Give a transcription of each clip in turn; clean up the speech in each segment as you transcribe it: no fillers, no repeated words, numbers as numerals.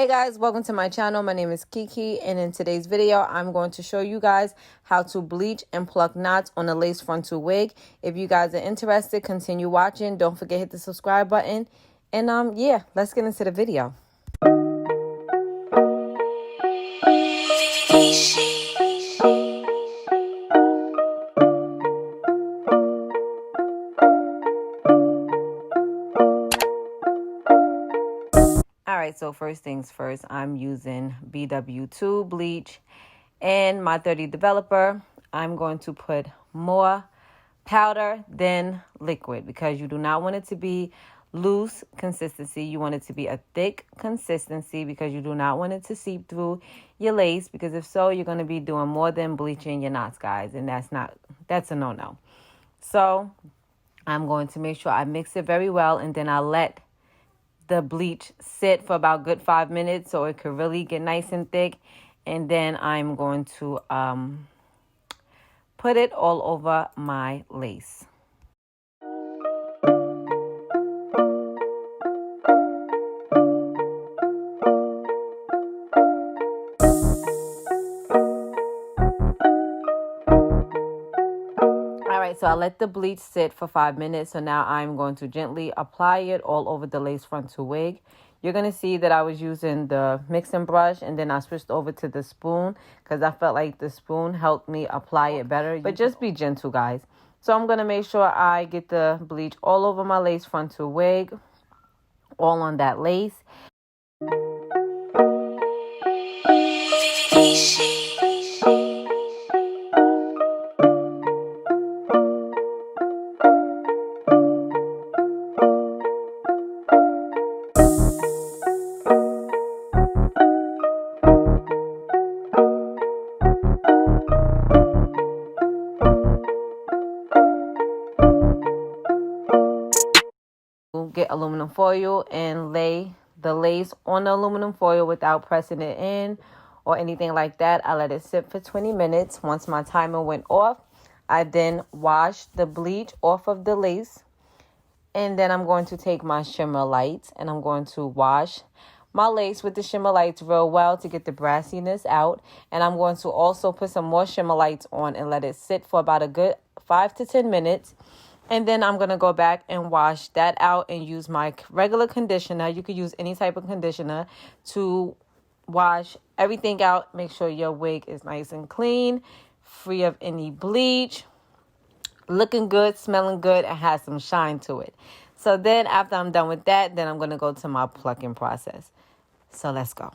Hey guys, welcome to my channel. My name is Kiki, and in today's video I'm going to show you guys how to bleach and pluck knots on a lace frontal wig. If you guys are interested, continue watching. Don't forget to hit the subscribe button, and yeah, let's get into the video. Alright, so first things first, I'm using BW2 bleach and my 30 developer. I'm going to put more powder than liquid because you do not want it to be loose consistency. You want it to be a thick consistency because you do not want it to seep through your lace, because if so, you're going to be doing more than bleaching your knots, guys, and that's a no-no. So I'm going to make sure I mix it very well, and then I let the bleach sit for about good 5 minutes so it could really get nice and thick. And then I'm going to put it all over my lace. So I let the bleach sit for 5 minutes. So now I'm going to gently apply it all over the lace frontal wig. You're going to see that I was using the mixing brush, and then I switched over to the spoon because I felt like the spoon helped me apply it better. But just be gentle, guys. So I'm going to make sure I get the bleach all over my lace frontal wig, all on that lace. Get aluminum foil and lay the lace on the aluminum foil without pressing it in or anything like that. I let it sit for 20 minutes. Once my timer went off, I then washed the bleach off of the lace, and then I'm going to take my shimmer lights and I'm going to wash my lace with the shimmer lights real well to get the brassiness out. And I'm going to also put some more shimmer lights on and let it sit for about a good 5 to 10 minutes. And then I'm going to go back and wash that out and use my regular conditioner. You could use any type of conditioner to wash everything out. Make sure your wig is nice and clean, free of any bleach, looking good, smelling good, and has some shine to it. So then after I'm done with that, then I'm going to go to my plucking process. So let's go.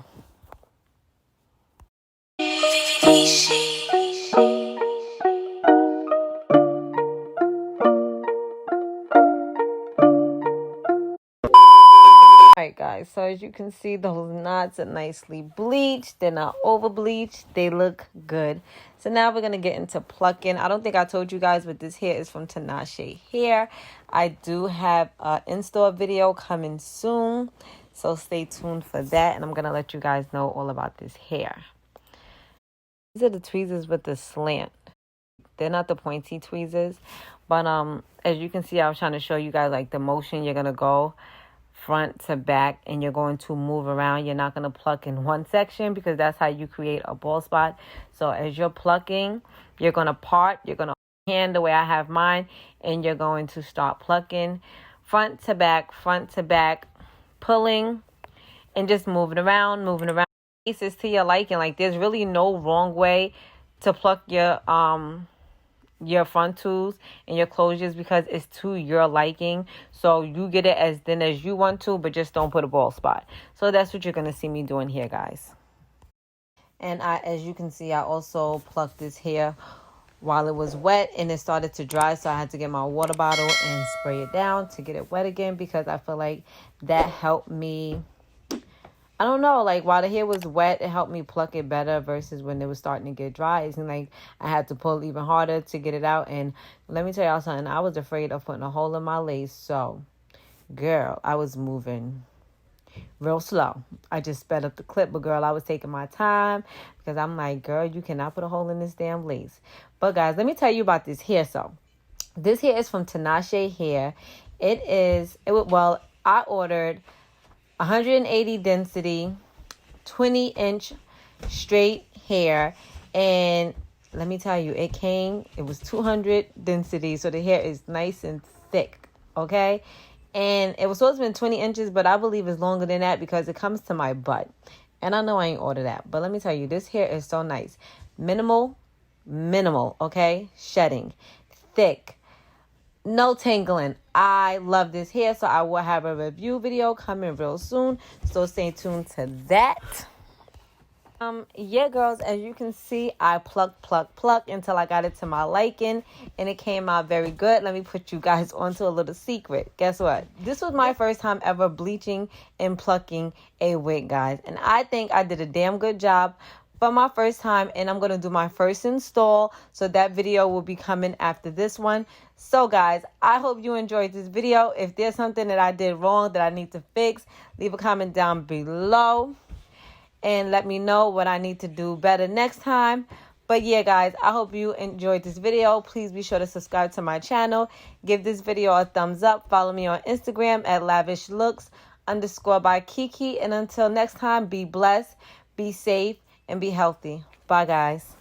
Alright guys, so as you can see, those knots are nicely bleached. They're not over bleached. They look good. So now we're going to get into plucking. I don't think I told you guys, but this hair is from Tinashe hair. I do have an in-store video coming soon, so stay tuned for that, and I'm going to let you guys know all about this hair. These are the tweezers with the slant. They're not the pointy tweezers, but as you can see, I was trying to show you guys like the motion. You're going to go front to back and you're going to move around. You're not going to pluck in one section because that's how you create a bald spot. So as you're plucking, you're going to part, you're going to hand the way I have mine, and you're going to start plucking front to back, pulling and just moving around. Pieces to your liking. Like there's really no wrong way to pluck your frontals and your closures because it's to your liking. So you get it as thin as you want to, but just don't put a bald spot. So that's what you're going to see me doing here, guys. And as you can see, I also plucked this hair while it was wet and it started to dry. So I had to get my water bottle and spray it down to get it wet again, because I feel like that helped me. I don't know, like while the hair was wet, it helped me pluck it better versus when it was starting to get dry. It seemed like I had to pull even harder to get it out. And let me tell y'all something, I was afraid of putting a hole in my lace. So, girl, I was moving real slow. I just sped up the clip, but girl, I was taking my time because I'm like, girl, you cannot put a hole in this damn lace. But guys, let me tell you about this hair. So, this hair is from Tinashe hair. I ordered 180 density 20-inch straight hair. And let me tell you, it was 200 density, so the hair is nice and thick, okay? And it was supposed to be 20 inches, but I believe it's longer than that because it comes to my butt. And I know I ain't ordered that, but let me tell you, this hair is so nice. Minimal, okay? Shedding, thick, no tangling. I love this hair, so I will have a review video coming real soon, so stay tuned to that. Yeah, girls, as you can see, I plucked until I got it to my liking, and it came out very good. Let me put you guys onto a little secret. Guess what? This was my first time ever bleaching and plucking a wig, guys, and I think I did a damn good job for my first time, and I'm going to do my first install, so that video will be coming after this one. So, guys, I hope you enjoyed this video. If there's something that I did wrong that I need to fix, leave a comment down below and let me know what I need to do better next time. But yeah, guys, I hope you enjoyed this video. Please be sure to subscribe to my channel. Give this video a thumbs up. Follow me on Instagram at lavishlooks_by Kiki. And until next time, be blessed, be safe, and be healthy. Bye, guys.